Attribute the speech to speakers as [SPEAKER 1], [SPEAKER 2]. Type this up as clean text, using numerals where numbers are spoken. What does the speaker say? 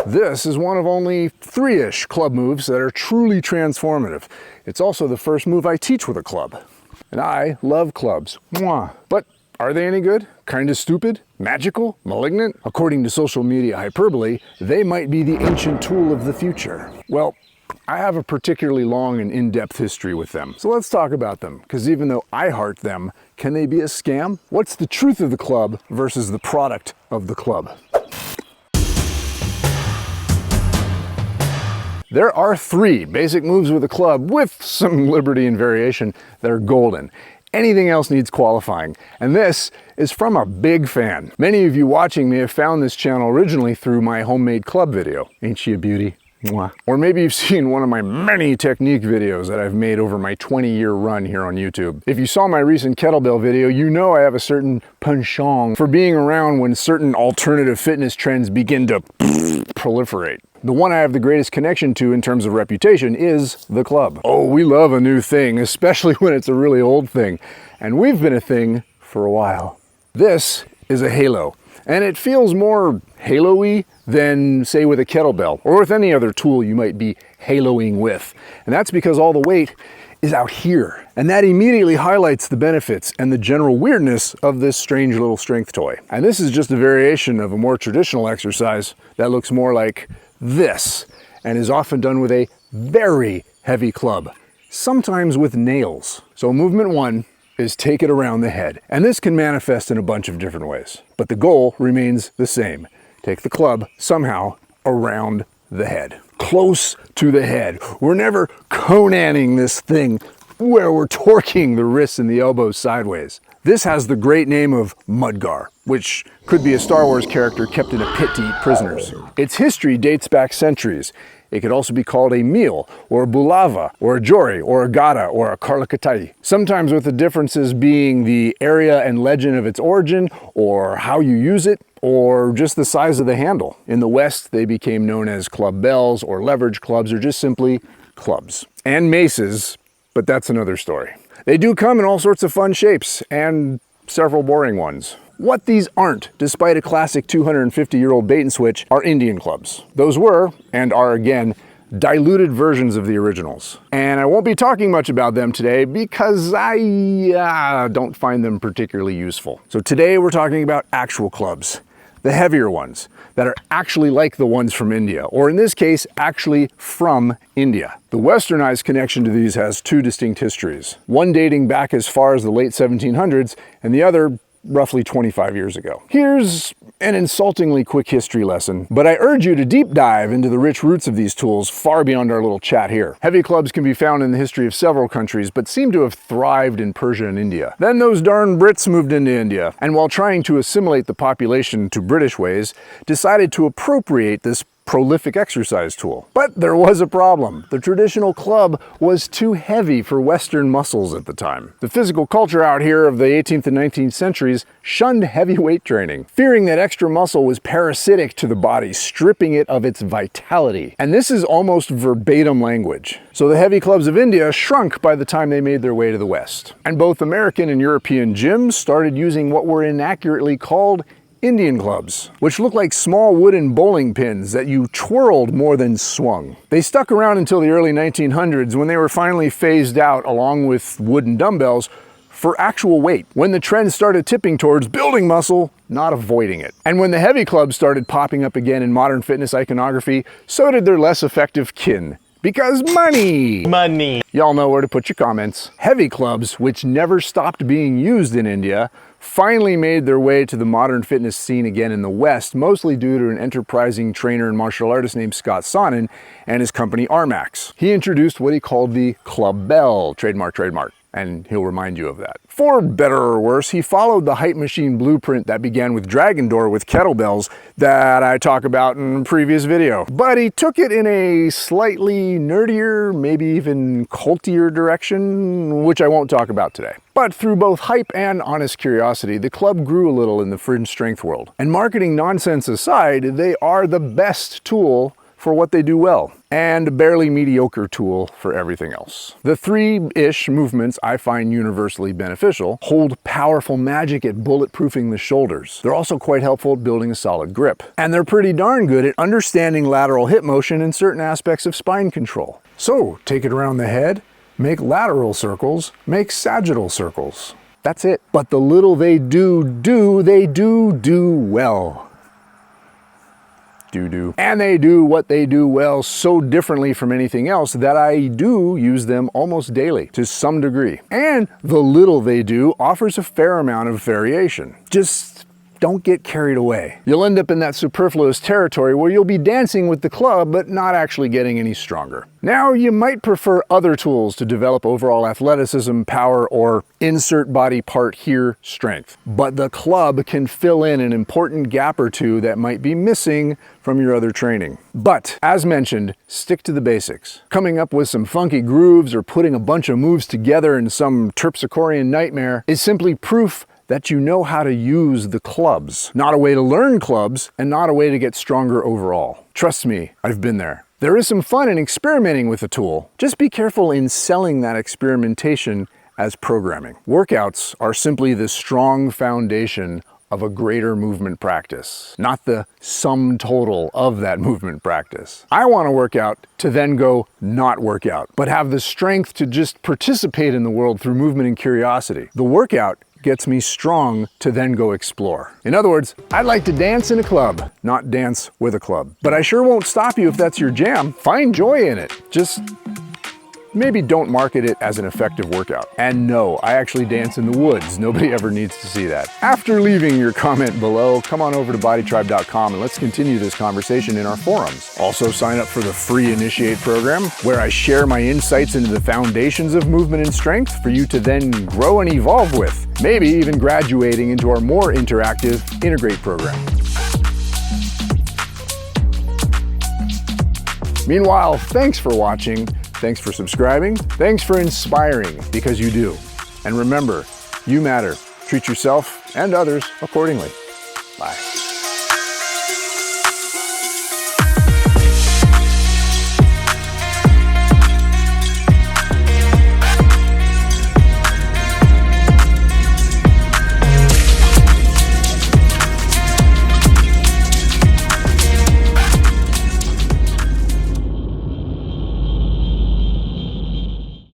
[SPEAKER 1] This is one of only 3-ish club moves that are truly transformative. It's also the first move I teach with a club. And I love clubs. Mwah. But are they any good? Kinda stupid? Magical? Malignant? According to social media hyperbole, they might be the ancient tool of the future. Well, I have a particularly long and in-depth history with them. So let's talk about them, because even though I heart them, can they be a scam? What's the truth of the club versus the product of the club? There are 3 basic moves with a club, with some liberty and variation, that are golden. Anything else needs qualifying, and this is from a big fan. Many of you watching may have found this channel originally through my homemade club video. Ain't she a beauty? Mwah. Or maybe you've seen one of my many technique videos that I've made over my 20-year run here on YouTube. If you saw my recent kettlebell video, you know I have a certain penchant for being around when certain alternative fitness trends begin to proliferate. The one I have the greatest connection to in terms of reputation is the club. Oh, we love a new thing, especially when it's a really old thing. And we've been a thing for a while. This is a halo, and it feels more halo-y than, say, with a kettlebell or with any other tool you might be haloing with. And that's because all the weight is out here. And that immediately highlights the benefits and the general weirdness of this strange little strength toy. And this is just a variation of a more traditional exercise that looks more like this, and is often done with a very heavy club, sometimes with nails. So movement 1 is take it around the head. And this can manifest in a bunch of different ways, but the goal remains the same. Take the club somehow around the head, close to the head. We're never Conaning this thing where we're torquing the wrists and the elbows sideways. This has the great name of Mudgar, which could be a Star Wars character kept in a pit to eat prisoners. Its history dates back centuries. It could also be called a meal, or a bulava, or a jori, or a gata, or a karlakatai. Sometimes with the differences being the area and legend of its origin, or how you use it, or just the size of the handle. In the West, they became known as club bells, or leverage clubs, or just simply clubs. And maces, but that's another story. They do come in all sorts of fun shapes, and several boring ones. What these aren't, despite a classic 250-year-old bait and switch, are Indian clubs. Those were, and are again, diluted versions of the originals. And I won't be talking much about them today because I don't find them particularly useful. So today we're talking about actual clubs, the heavier ones, that are actually like the ones from India, or in this case, actually from India. The westernized connection to these has 2 distinct histories, one dating back as far as the late 1700s, and the other roughly 25 years ago. Here's an insultingly quick history lesson, but I urge you to deep dive into the rich roots of these tools far beyond our little chat here. Heavy clubs can be found in the history of several countries, but seem to have thrived in Persia and India. Then those darn Brits moved into India, and while trying to assimilate the population to British ways, decided to appropriate this prolific exercise tool. But there was a problem. The traditional club was too heavy for Western muscles at the time. The physical culture out here of the 18th and 19th centuries shunned heavy weight training, fearing that extra muscle was parasitic to the body, stripping it of its vitality. And this is almost verbatim language. So the heavy clubs of India shrunk by the time they made their way to the West. And both American and European gyms started using what were inaccurately called Indian clubs, which look like small wooden bowling pins that you twirled more than swung. They stuck around until the early 1900s when they were finally phased out along with wooden dumbbells for actual weight, when the trend started tipping towards building muscle, not avoiding it. And when the heavy clubs started popping up again in modern fitness iconography, so did their less effective kin. Because money! Money! Y'all know where to put your comments. Heavy clubs, which never stopped being used in India, finally made their way to the modern fitness scene again in the West, mostly due to an enterprising trainer and martial artist named Scott Sonnen and his company Armax. He introduced what he called the club bell, trademark, and he'll remind you of that. For better or worse, he followed the hype machine blueprint that began with Dragon Door with kettlebells that I talk about in a previous video. But he took it in a slightly nerdier, maybe even cultier direction, which I won't talk about today. But through both hype and honest curiosity, the club grew a little in the fringe strength world. And marketing nonsense aside, they are the best tool for what they do well, and a barely mediocre tool for everything else. The 3-ish movements I find universally beneficial hold powerful magic at bulletproofing the shoulders. They're also quite helpful at building a solid grip. And they're pretty darn good at understanding lateral hip motion and certain aspects of spine control. So, take it around the head, make lateral circles, make sagittal circles. That's it. But the little they do well. And they do what they do well so differently from anything else that I do use them almost daily to some degree. And the little they do offers a fair amount of variation. Just don't get carried away. You'll end up in that superfluous territory where you'll be dancing with the club but not actually getting any stronger. Now, you might prefer other tools to develop overall athleticism, power, or insert body part here strength. But the club can fill in an important gap or two that might be missing from your other training. But, as mentioned, stick to the basics. Coming up with some funky grooves or putting a bunch of moves together in some terpsichorean nightmare is simply proof that you know how to use the clubs. Not a way to learn clubs, and not a way to get stronger overall. Trust me, I've been there. There is some fun in experimenting with a tool. Just be careful in selling that experimentation as programming. Workouts are simply the strong foundation of a greater movement practice, not the sum total of that movement practice. I want to work out to then go not work out, but have the strength to just participate in the world through movement and curiosity. The workout gets me strong to then go explore. In other words, I'd like to dance in a club, not dance with a club. But I sure won't stop you if that's your jam. Find joy in it. Just maybe don't market it as an effective workout. And no, I actually dance in the woods. Nobody ever needs to see that. After leaving your comment below, come on over to BodyTribe.com and let's continue this conversation in our forums. Also sign up for the free Initiate program, where I share my insights into the foundations of movement and strength for you to then grow and evolve with. Maybe even graduating into our more interactive Integrate program. Meanwhile, thanks for watching. Thanks for subscribing. Thanks for inspiring, because you do. And remember, you matter. Treat yourself and others accordingly. Bye.